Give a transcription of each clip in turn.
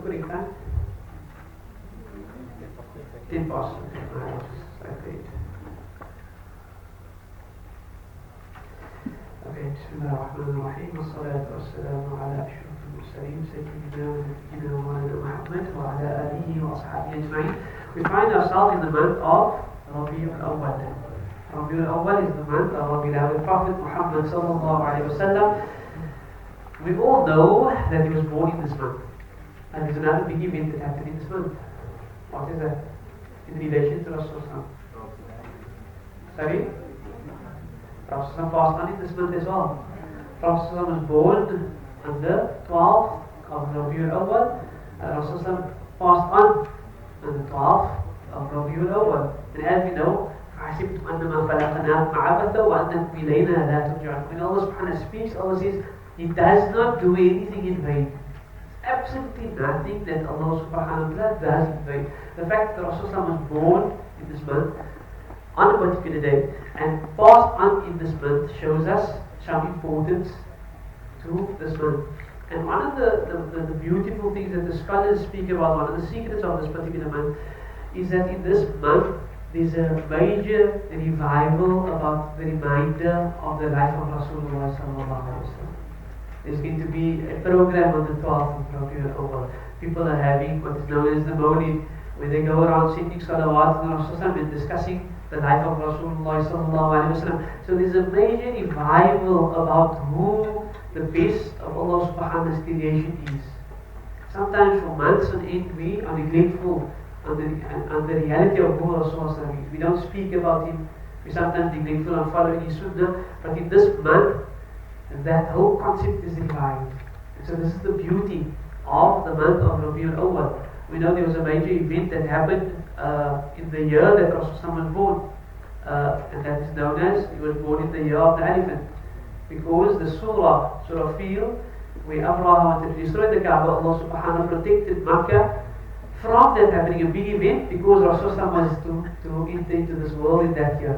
correct time? 10 past. Okay, Bismillah ar-Rahman ar-Rahim. Wassalatu wassalamu ala ashraf al-mursaleen, Sayyidina wa Nabiyyina Muhammad wa ala alihi wa ashabihi ajma'in. We find ourselves in the month of Rabbi Awwal. Rabbi Awwal is the month of our beloved Prophet Mohammed sallallahu alayhi wa sallam. We all know that he was born in this month. And there's another big event that happened in this month. What is that? In relation to Rasulullah. Sorry? Rasulullah passed on in this month as well. Rasulullah was born on the 12th of Rabiul Awwal, and Rasulullah passed on the 12th of Rabiul Awwal. And as we know, فَحَسِبْتُمْ أَنَّمَا خَلَقْنَاكُمْ عَبَثًا وَأَنَّكُمْ إِلَيْنَا لَا تُرْجَعُونَ. When Allah subhanahu wa ta'ala speaks, Allah says, He does not do anything in vain. Absolutely nothing that Allah subhanahu wa ta'ala does in vain. The fact that Rasulullah was born in this month on a particular day and passed on in this month shows us some importance to this month. And one of the beautiful things that the scholars speak about, one of the secrets of this particular month, is that in this month there's a major revival about the reminder of the life of Rasulullah sallallahu alaihi wasallam. There's going to be a program on the 12th of Rabiul Awwal. People are having what is known as the Mawlid, where they go around sending salawat to Rasulullah and discussing the life of Rasulullah sallallahu alaihi wasallam. So there's a major revival about who the best of Allah subhanahu wa ta'ala's creation is. Sometimes for months on end we are neglectful on the reality of who Rasulullah is. We don't speak about him. We sometimes neglectful on following his sunnah. But in this month, that whole concept is revived. And so this is the beauty of the month of Rabiul Awwal. We know there was a major event that happened in the year that Rasulullah was born, and that is known as, he was born in the year of the elephant, because the Surah Fil, where Abraham wanted to destroy the Kaaba, Allah subhanahu wa ta'ala protected Makkah from that happening, a big event, because Rasulullah was to enter into this world in that year.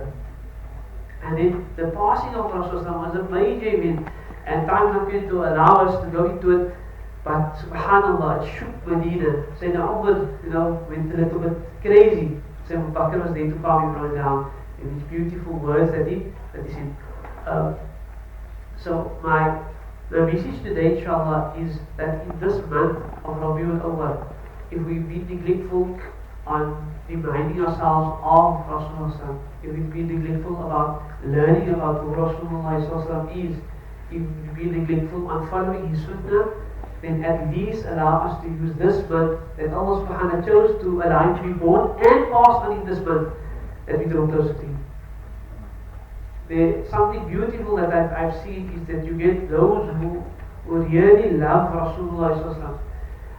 And then the passing of Rasulullah was a major event, and time is not going to allow us to go into it. But subhanallah, it shook Medina. Sayyidina Umar, went a little bit crazy. Sayyidina Abu Bakr was there to calm him down in these beautiful words that he said. So my message today, inshallah, is that in this month of Rabiul Awwal, if we've been neglectful on reminding ourselves of Rasulullah, if we've been neglectful about learning about who Rasulullah is, if we've been neglectful on following his sunnah, then at least allow us to use this month that Allah subhanahu wa ta'ala chose to allow him to be born and pass on in this month, that we draw closer to him. There's something beautiful that I've seen is that you get those who really love Rasulullah,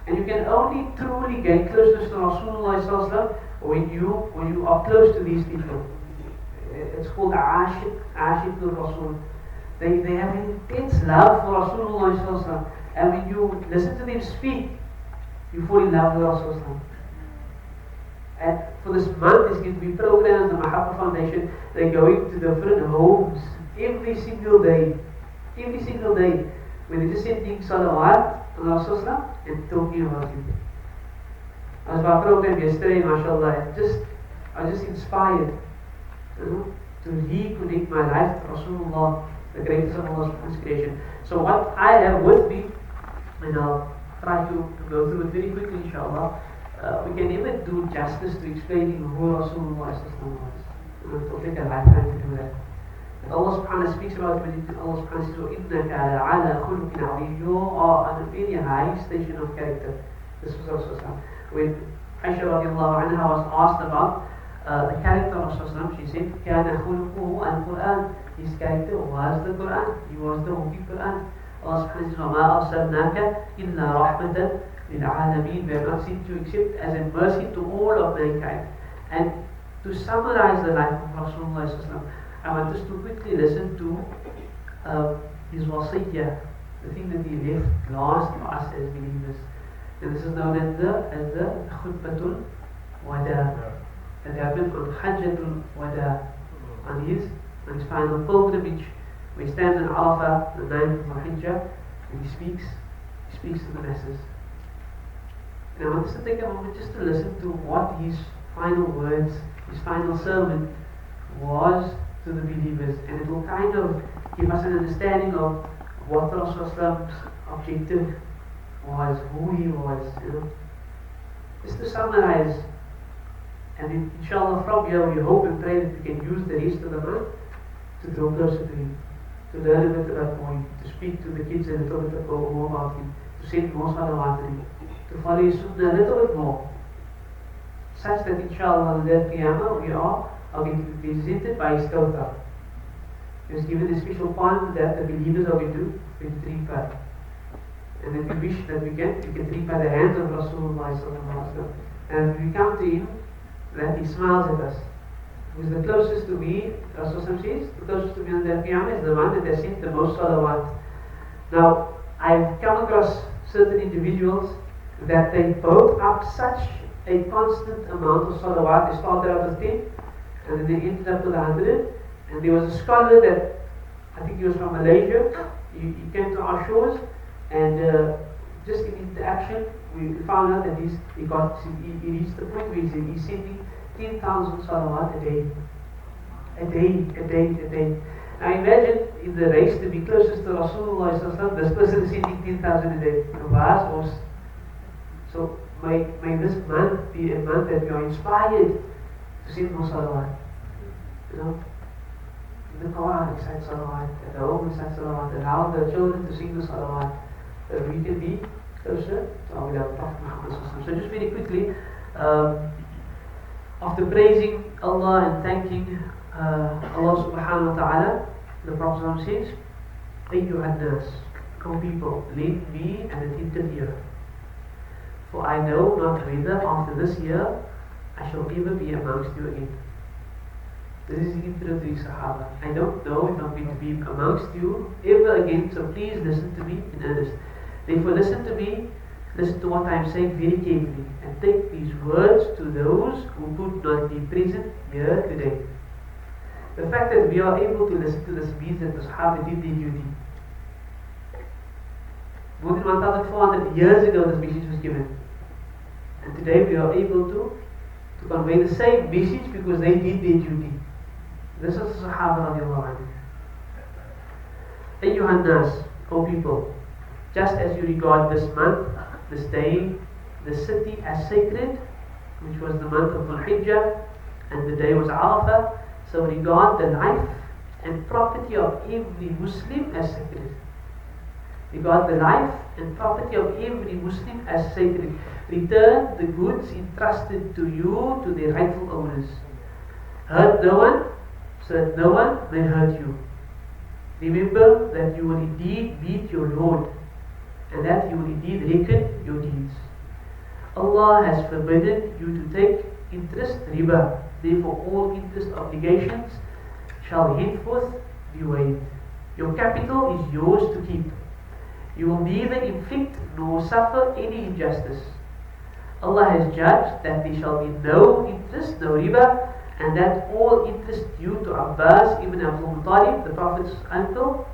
and you can only truly gain closeness to Rasulullah when you are close to these people. It's called Ashik al-Rasul. They have an intense love for Rasulullah, and when you listen to them speak, you fall in love with Rasulullah. And for this month, there's going to be programs, the Mahabba Foundation, they're going to different homes every single day, where they're just sending salawat on Rasulullah and talking about him. I was by a program yesterday, mashallah, I was just inspired to reconnect my life to Rasulullah, the greatest of Allah's creation. So what I have with me, and I'll try to go through it very quickly, inshallah. We can never do justice to explaining who Rasulullah was. It will take a lifetime to do that. And Allah subhanahu wa ta'ala speaks about it when Allah subhanahu wa ta'ala says, إِنَّكَ عَلَىٰ خُلُقٍ عَظِيمٍ. You are on a very high station of character. This was Rasulullah. When Aisha radiallahu anha was asked about the character of Rasulullah, she said, كَانَ خُلُقُهُ الْقُرْآنِ. His character was the Quran. He was the Holy Quran. Allah subhanahu wa ta'ala says, وَمَا أَرْسَلْنَاكَ إِلَّا رَحْمَةً لِلْعَالَمِينَ. We are not sent to except as a mercy to all of mankind. And to summarize the life of Rasulullah, I want us to quickly listen to his wasiyyah, the thing that he left last for us as believers. And this is known as the Khutbatul Wada. That happened on Hajjatul Wada, on his final pilgrimage, where he stands in Arafah, the 9th of Hijjah, and he speaks to the masses. And I want us to take a moment just to listen to what his final words, his final sermon was to the believers, and it will kind of give us an understanding of what Rasulullah's objective was, who he was, you know. Just to summarize, and inshallah from here we hope and pray that we can use the rest of the month to draw closer to him, to learn a bit about him, to speak to the kids a little bit more about him, to send more salawat to him, to follow his sunnah a little bit more, such that inshallah on the day of Qiyamah we are going to be visited by his kawthar. He was given a special point that the believers are going to drink by. And then we wish that we can drink by the hands of Rasulullah sallallahu alaihi wasallam. And when we come to him, that he smiles at us. Because the closest to me, Rasulullah says, the closest to me on the day of Qiyamah is the one that has sent the most salawat. Now, I've come across certain individuals that they built up such a constant amount of salawat. They started out with 10 and then they ended up with 100. And there was a scholar that, I think he was from Malaysia, he came to our shores, and just in interaction we found out that he reached the point where he's sending 10,000 salawat a day. Now imagine in the race to be closest to Rasulullah, this person is sending 10,000 a day. So may this month be a month that we are inspired to send more salawat. You know, in the car recite salawat, at the home recite salawat, allow the children to sing the salawat, that we can be closer to our beloved Prophet Muhammad. So just very quickly, after praising Allah and thanking Allah subhanahu wa ta'ala, the Prophet says, Ayyuhan nas, O people, lend me an attentive ear. For I know not whether after this year I shall ever be amongst you again. This is the intro to the Sahaba. I don't know if I'm going to be amongst you ever again, so please listen to me in earnest. Therefore listen to me, listen to what I am saying very carefully, and take these words to those who could not be present here today. The fact that we are able to listen to this means that the Sahaba did their duty. More than 1,400 years ago this message was given. And today we are able to convey the same message because they did their duty. This is the Sahaba radiallahu anhu. Ayyuhan nas, O people, just as you regard this month, this day, this city as sacred, which was the month of Dhul-Hijjah, and the day was Arafah, so regard the life and property of every Muslim as sacred. Regard the life and property of every Muslim as sacred. Return the goods entrusted to you to their rightful owners. Hurt no one, so that no one may hurt you. Remember that you will indeed meet your Lord, and that you will indeed reckon your deeds. Allah has forbidden you to take interest, riba. Therefore all interest obligations shall henceforth be waived. Your capital is yours to keep. You will neither inflict nor suffer any injustice. Allah has judged that there shall be no interest, no riba, and that all interest due to Abbas ibn Abdul Muttalib, the Prophet's uncle,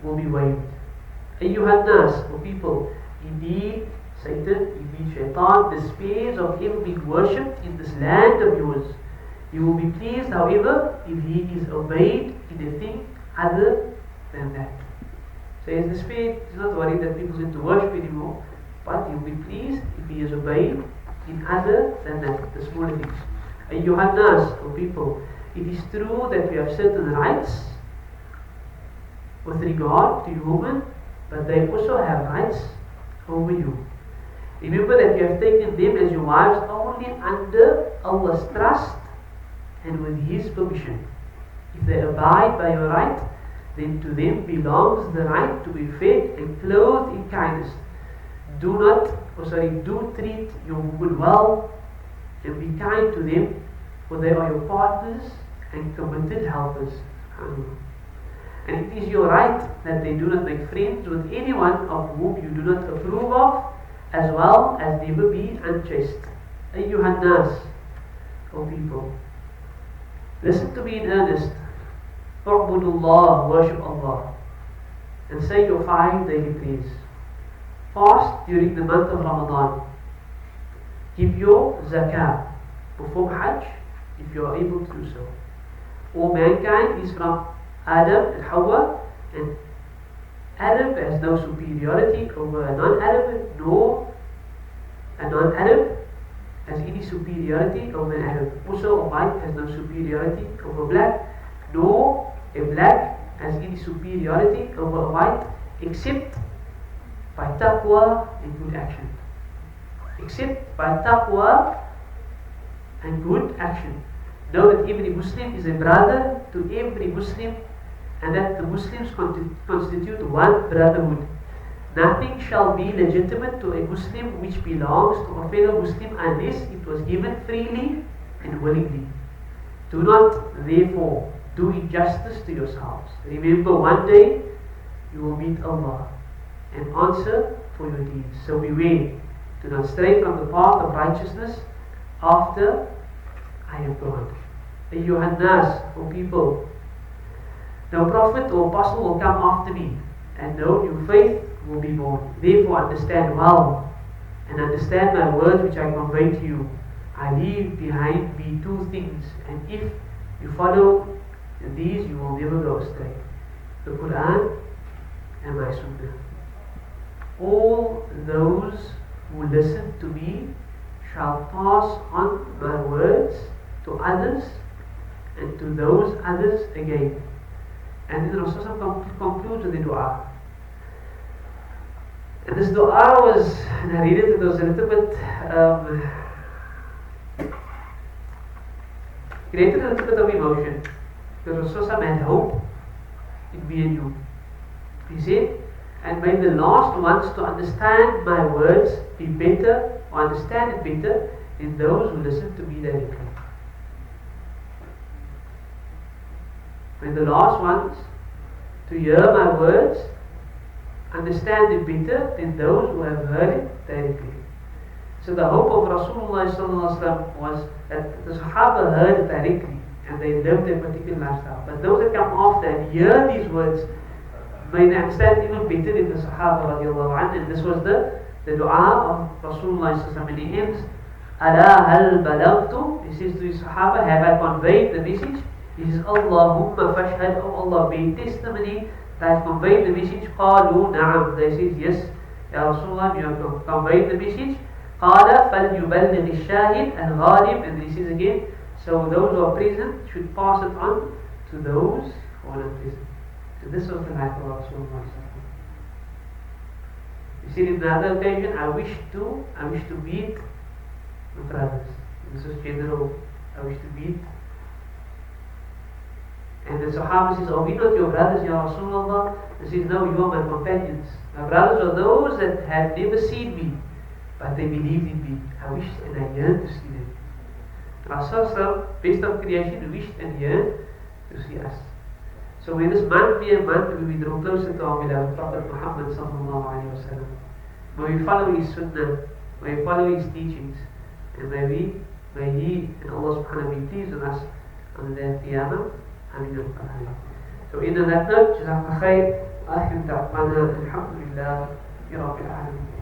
will be waived. Ayyuhan nas, O people, indeed Satan, indeed Shaitan, despairs of him being worshipped in this land of yours. You will be pleased, however, if he is obeyed in a thing other than that. So he has despaired, he's not worried that people need to worship anymore, but he will be pleased if he is obeyed in other than that, the smaller things. Ayyuhan nas, O people, it is true that we have certain rights with regard to human, but they also have rights over you. Remember that you have taken them as your wives only under Allah's trust and with His permission. If they abide by your right, then to them belongs the right to be fed and clothed in kindness. Do treat your women well and be kind to them, for they are your partners and committed helpers. And it is your right that they do not make friends with anyone of whom you do not approve of, as well as never be unchaste. Ayyuhan nas, O people, listen to me in earnest. U'budullah, worship Allah, and say your 5 daily prayers. Fast during the month of Ramadan. give your zakah, perform hajj if you are able to do so. All mankind is from Adam and Hawa, and Arab has no superiority over a non-Arab, nor a non-Arab has any superiority over an Arab. Also, a white has no superiority over black, nor a black has any superiority over a white, except by taqwa and good action. Except by taqwa and good action. Know that every Muslim is a brother to every Muslim, and that the Muslims constitute one brotherhood. Nothing shall be legitimate to a Muslim which belongs to a fellow Muslim unless it was given freely and willingly. Do not, therefore, do injustice to yourselves. Remember, one day you will meet Allah and answer for your deeds. So beware, do not stray from the path of righteousness after I have gone. Ayyuhan nas, O people, no prophet or apostle will come after me, and no new faith will be born. Therefore understand well, and understand my words which I convey to you. I leave behind me two things, and if you follow these, you will never go astray: the Quran and my Sunnah. All those who listen to me shall pass on my words to others, and to those others again. And then Rasul concludes with the dua. And this dua was, and I read it was a little bit created a little bit of emotion, because Rasul had hope in me and you. He said, and may the last ones to understand my words be better, or understand it better, than those who listen to me directly. May the last ones to hear my words understand it better than those who have heard it directly. So the hope of Rasulullah was that the Sahaba heard it directly and they lived a particular lifestyle. But those that come after and hear these words, may they understand even better than the Sahaba radiallahu anhu. And this was the dua of Rasulullah, and he ends, Ala hal balagtu, he says to his Sahaba, have I conveyed the message? He says, Allahumma fashhad, O Allah, bear testimony that I have conveyed the message. Qalu na'am, they said, yes, Ya Rasulullah, you have conveyed the message. Qala falyuballigh ash-shahid al-ghalib, and he says again, so those who are present should pass it on to those who are not present. So this was the life of Rasulullah. You see, in another occasion, I wish to meet my brothers. This was general. I wish to meet. And the Sahaba says, are we not your brothers, Ya Rasulullah? He says, no, you are my companions. My brothers are those that have never seen me, but they believed in me. I wish and I yearn to see them. Rasulullah, best of creation, wished and yearned to see us. So may this month be a month where we draw closer to our beloved Prophet Mohammed sallallahu alayhi wa sallam. May we follow his sunnah, may we follow his teachings, and may he and Allah subhanahu wa ta'ala be pleased with us on the day of Qiyamah. So in that note, جزاكم خير. آخر دعوانا الحمد لله رب العالمين.